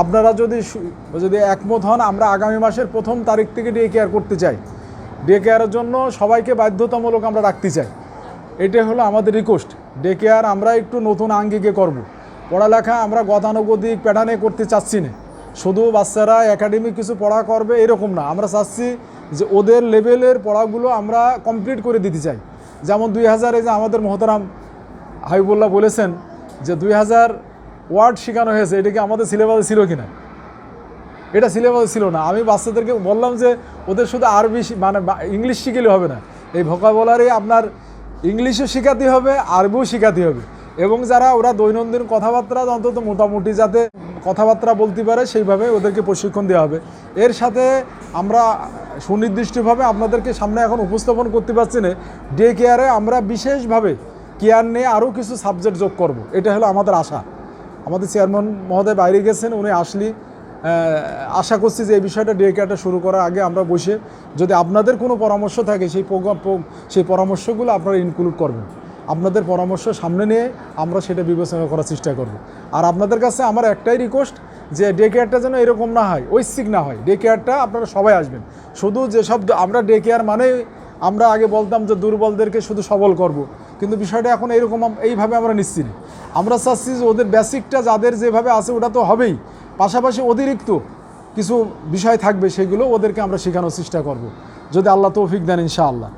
আপনারা যদি যদি একমত হন, আমরা আগামী মাসের 1ম তারিখ থেকে ডে কেয়ার করতে চাই। ডে কেয়ারের জন্য সবাইকে বাধ্যতামূলক আমরা রাখতে চাই। এটাই হলো আমাদের রিকোয়েস্ট। ডে কেয়ার আমরা একটু নতুন আঙ্গিকে করব। পড়ালেখা আমরা গতানুগতিক প্যাটার্নে করতে চাচ্ছি না। শুধু বাচ্চারা একাডেমিক কিছু পড়া করবে এরকম না, আমরা চাচ্ছি যে ওদের লেভেলের পড়াগুলো আমরা কমপ্লিট করে দিতে চাই। যেমন 2000 যে আমাদের মোহতারাম হাবিবুল্লাহ বলেছেন যে 2000 ওয়ার্ড শেখানো হয়েছে, এটা কি আমাদের সিলেবাসে ছিল কি না? এটা সিলেবাসে ছিল না। আমি বাচ্চাদেরকে বললাম যে ওদের শুধু আরবি মানে ইংলিশ শিখলে হবে না, এই ভোকাবুলারি আপনার ইংলিশও শেখাতে হবে, আরবিও শেখাতে হবে। এবং যারা ওরা দৈনন্দিন কথাবার্তা অন্তত মোটামুটি যাতে কথাবার্তা বলতে পারে সেইভাবে ওদেরকে প্রশিক্ষণ দেওয়া হবে। এর সাথে আমরা সুনির্দিষ্টভাবে আপনাদেরকে সামনে এখন উপস্থাপন করতে পারছি না, ডে কেয়ারে আমরা বিশেষভাবে কেয়ার নিয়ে আরও কিছু সাবজেক্ট যোগ করব। এটা হলো আমাদের আশা। আমাদের চেয়ারম্যান মহোদয় বাইরে গেছেন, উনি আসলে আশা করছি যে এই বিষয়টা ডে কেয়ারটা শুরু করার আগে আমরা বসে যদি আপনাদের কোনো পরামর্শ থাকে সেই পরামর্শগুলো আপনারা ইনক্লুড করবেন। আপনাদের পরামর্শ সামনে নিয়ে আমরা সেটা বিবেচনা করার চেষ্টা করব। আর আপনাদের কাছে আমার একটাই রিকোয়েস্ট যে ডে কেয়ারটা যেন এরকম না হয়, ঐচ্ছিক না হয়। ডে কেয়ারটা আপনারা সবাই আসবেন। শুধু যেসব আমরা ডে কেয়ার মানে আমরা আগে বলতাম যে দুর্বলদেরকে শুধু সবল করব, কিন্তু বিষয়টা এখন এইরকম এইভাবে আমরা নিচ্ছি না। আমরা চাচ্ছি যে ওদের বেসিকটা যাদের যেভাবে আছে ওটা তো হবেই, পাশাপাশি অতিরিক্ত কিছু বিষয় থাকবে, সেগুলো ওদেরকে আমরা শেখানোর চেষ্টা করব, যদি আল্লাহ তৌফিক দেন ইনশাআল্লাহ।